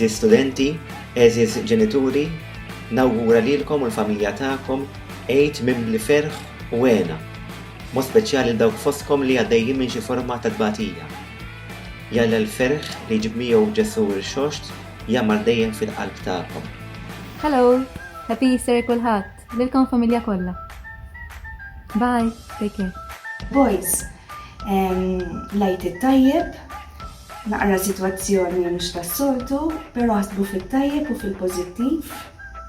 eżis studenti, eżis ġenituri, nawgura lilkom u l-familja tagħkom għid minn bil-ferħ u għena, mod speċjali dawk fostkom li għaddejjin minn xi forma ta' tbatija. Jalla l-ferħ li ġib miegħu ġessur il-xoxt jagħmel dejjem fil-qalb tagħkom. Hello, happy Easter kulħadd, lilkom familja kollha. Bye, take care. Boys, lajt it-tajjeb, naqra situazzjoni mhux tas-soltu, però ħasbu fit-tajjeb u fil-pożittiv,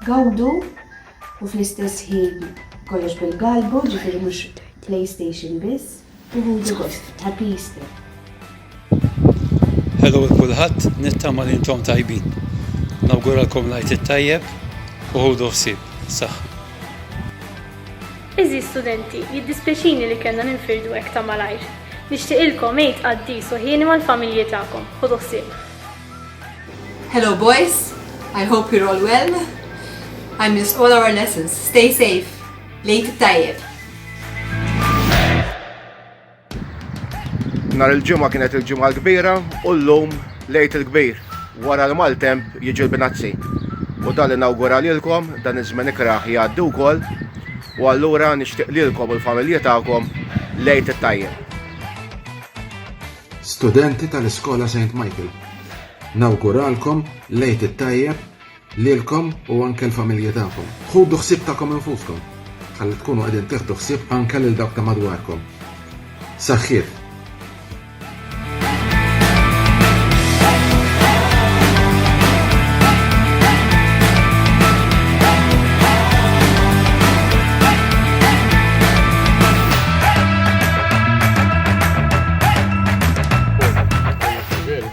gawdu u fl-istess ħin kollox bil-galbu, ġifieri mhux PlayStation biss, u ħudu gost. Happy Easter. Hello kulħadd, nittama li intom tajbin. Nawguralkom lajt it-tajjeb u ħudu ħsieb. Saħħa. Eżi studenti, jiddispjaċini li kellna ninfirdu hekk ta' malajr. Nixtieqilkom għid qaddis u ħieni mal-familji tagħkom. Ħudu ħsieb. Hello boys, I hope you're all well. I miss all our lessons. Stay safe. Lejt it-tajjeb. Nar il-ġimgħa kienet il-ġimgħa l-kbira u llum lejt il-kbir. Wara l-maltemp jiġi l-binazzi. U dan inawgura lilkom dan iż-żmien ikraħ jgħaddi wkoll u allura nixtieq lilkom u l-familji tagħkom lejt it-tajjeb. Studenti tal-Iskola St. Michael, nawguralkom lejt it-tajjeb lilkom u anke l-familji tagħkom. Ħudu ħsieb tagħkom infuskom, ħalli tkunu qegħdin tieħdu ħsieb anke lil dawk ta' madwarkom. Saħħiet.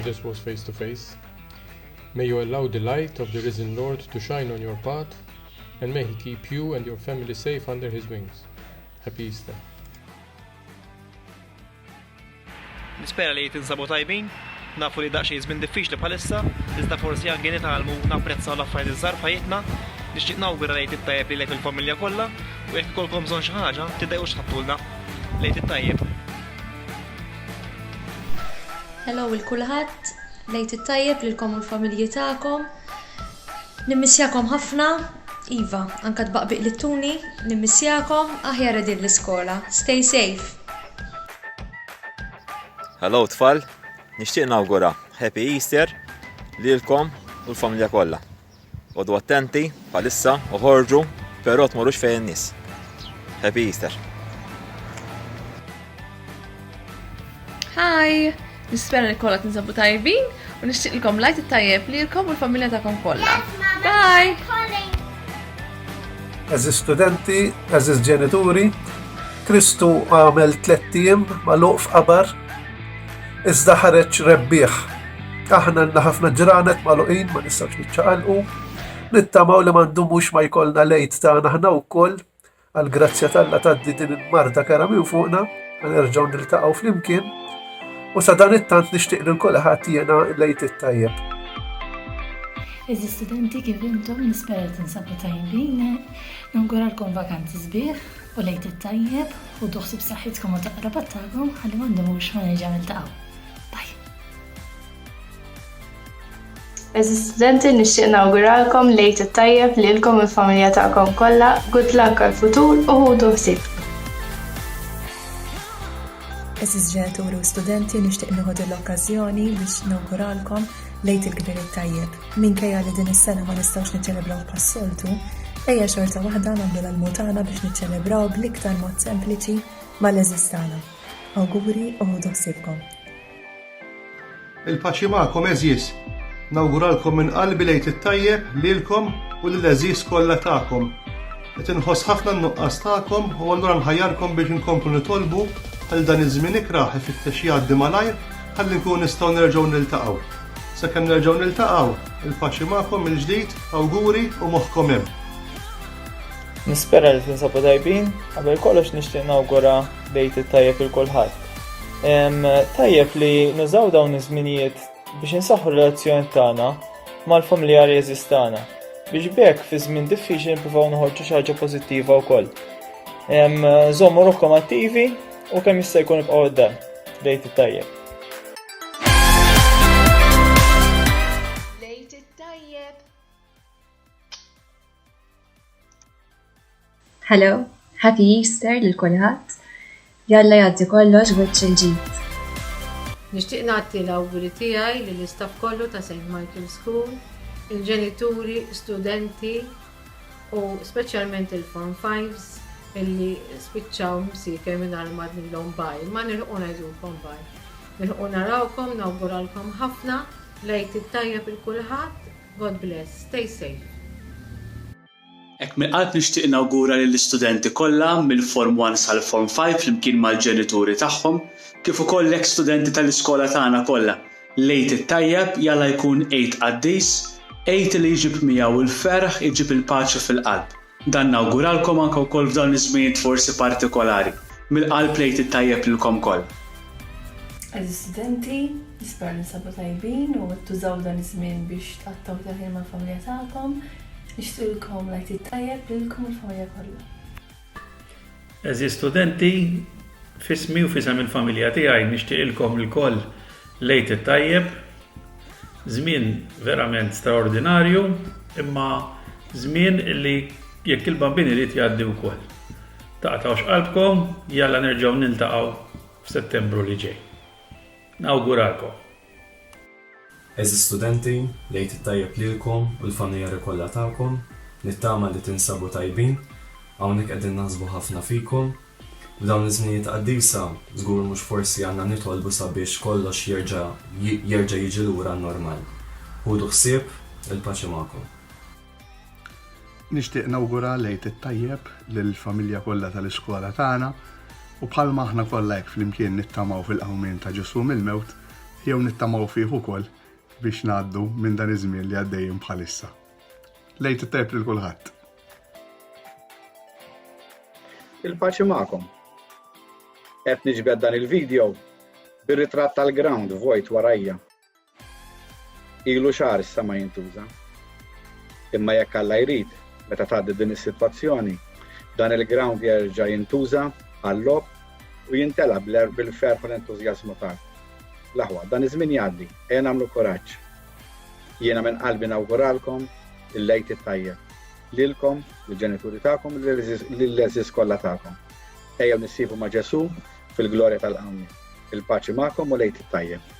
This was face to face. May you allow the light of the risen Lord to shine on your path, and may He keep you and your family safe under His wings. Happy Easter. Nispera li tinsabu tajbin, nafu li daqsxejn żmien diffiċli bħalissa, iżda forsi anke nitgħallmu napprezzaw l-affarijiet iż-żgħar f'ħajjitna, nixtieq nawgura lejt it-tajjeb lilek il-familja kollha u jekk ikolkom bżonn xi ħaġa tiddejqux tħabbulna. Lejt it-tajjeb. Hello il-kulħadd, lejt it-tajjeb lilkom u l-familji tagħkom. Nimmissjakom ħafna, Iva, anke tbaqbiq li tuni, nimmissjakom aħjar qegħdin l-iskola. Stay safe. Hello tfal, nixtieq nawgura Happy Easter lilkom u l-familja kollha. Għodu attenti bħalissa u ħorġu, però tmorrux fejn in-nies. Happy Easter. Hi! Nispera li kollha tinsabu tajbin u nixtieqilkom lajt it-tajjeb lilkom u l-familja tagħkom kollha. Bye! Eżis studenti, eżis ġenituri, Kristu għamel 3 ijiem magħluq f'qabar, iżda ħareġ rebbieħ. Aħna għandna ħafna ġranet magħluqin ma nistgħux niċċaqalqu, nittamaw li m'għandhomux ma jkollna lejt tagħna aħna wkoll għall-grazzja tal-Alla tgħaddi din il-marda kara minn fuqna, ma nerġgħu niltaqgħu flimkien. U sa dan it-tant nixtieq lil kulħadd jiena lejt it-tajjeb. Eżi studenti kif intom nispera tinsabu tajbin, nawguralkom vakanzi sbieħ u lejt it-tajjeb u ħsieb b'saħħitkom u taqrabat tagħkom ħalli m'għandhomux ma nerġgħu niltaqgħu. Bye. Eżi studenti nixtieq nawguralkom lejt it-tajjeb lilkom u l-familja tagħkom kollha, good luck għall-futur u ħudu ħsieb. Eżis ġenituri u studenti nixtieq nieħu l-okkażjoni biex nawguralkom lejt il-kbir it-tajjeb. Minkejja li din is-sena ma nistgħux niċċelebraw bħas-soltu, ejja xorta waħda nagħmlu l-mutana biex niċċelebraw bl-iktar mod sempliċi mal-eżis tagħna. Awguri u ħudu ħsiebkom. Il-paċi magħkom eżis. Nawguralkom minn qalbi lejt it-tajjeb lilkom u lill-eżis kollha tagħkom. Qed inħoss ħafna n-nuqqas tagħkom u allura nħajjarkom biex inkomplu nitolbu għal dan iż-żmien ikraħ ifittex jgħaddi malajr ħalli nkunu nistgħu nerġgħu niltaqgħu. Sakemm nerġgħu niltaqgħu, il-paċi magħkom mill-ġdid, awguri u moħħkom hemm. Nispera li tinsabu tajbin, qabel kollox nixtieq nawgura lejt it-tajjeb il kulħadd. Tajjeb li nużaw dawn iż-żminijiet biex insaħħu r-relazzjoni tagħna mal-familjari eżistana biex bekk fi żmien diffiċli nippruvaw noħorġu xi ħaġa pożittiva wkoll. Żommu ruħkom attivi u kemm jista' jkun ibqgħu quddiem. Lejt it-tajjeb. Lejt it it-tajjeb. Hello, Happy Easter lil kulħadd. Jalla jgħaddi kollox wiċċ il-ġid. Nixtieq nagħti l-awguri tiegħi lill-istaff kollu ta' St. Michael's School, il-ġenituri, studenti u speċjalment il-Form 5s illi spiċċaw msiker minn armad millhom baj. Ma nilħu ngħidulkom baj. Nilħu narawkom, nawguralkom ħafna, lejt it-tajjeb il-kulħadd, God bless, stay safe. Ek mill-qalb nixtieq nawgura lill-istudenti kollha mill-Form 1 sal-Form 5 flimkien mal-ġenituri tagħhom, kif ukoll l-studenti tal-iskola tagħna kollha. Lejt it-tajjeb jalla jkun 8 qaddis, 8 li jġib miegħu il-ferħ iġib il-paċi fil-qalb. Dan nawguralkom anke wkoll f'dawn iż-żmien forsi partikolari. Mill-qalb lejt it-tajjeb lilkom koll. Studenti, nispera ninsabu tajbin u tużaw dan iż-żmien biex tqattaw taħdem mal-familja tagħkom. Nixtiequlkom lejt it-tajjeb lilkom il-familja kollha. Eżi studenti, fismi u fisem il-familja tiegħi nixtieqilkom il-koll lejt it-tajjeb. Żmien verament straordinarju, imma żmien li jekk il-bambini irid jgħaddi wkoll. Taqtawx qalbkom, jalla nerġgħu niltaqgħu f'Settembru li ġej. Nawguralkom. Eżi studenti, lejt it-tajjeb lilkom u l-familjari kollha tagħkom, nittama li tinsabu tajbin, hawnhekk qegħdin naħsbu ħafna fikom. F'dawn iż-żminijiet qaddisa żgur mhux forsi għandna nitolbu sabiex kollox jerġa' jiġi lura normal. Ħudu ħsieb il-paċi magħkom. Nixtieq nawgura lejt it-tajjeb lill-familja kollha tal-iskola tagħna u bħalma aħna kollha hekk flimkien nittamaw fil-Qawmien ta' Ġesu mill-mewt jew nittamaw fih ukoll biex ngħaddu minn dan iż-żmien li għaddejjin bħalissa. Lejt it-tajjeb lil kulħadd. Il-paċi magħkom. Qed niġbed dan il-video bir-ritratt tal-ground vojt warajja. Ilu xahar issa ma jintuża. Imma jekk Alla jrid, meta tgħaddi din is-sitwazzjoni, dan il-ground jerġa' jintuża għall-logħob u jintelab bil-ferħ u l-entużjażmu tagħek. Laħwa, dan iż-żmien jgħaddi, ejja nagħmlu kuraġġ. Jiena minn qalbi nawguralkom il-lejt it-tajjeb lilkom, lill-ġenituri tagħkom, lill-eżis kollha tagħkom. Ejja nissibu ma' Ġesu fil-glorja tal-Qawmien. Il-paċi magħkom u lejt it-tajjeb.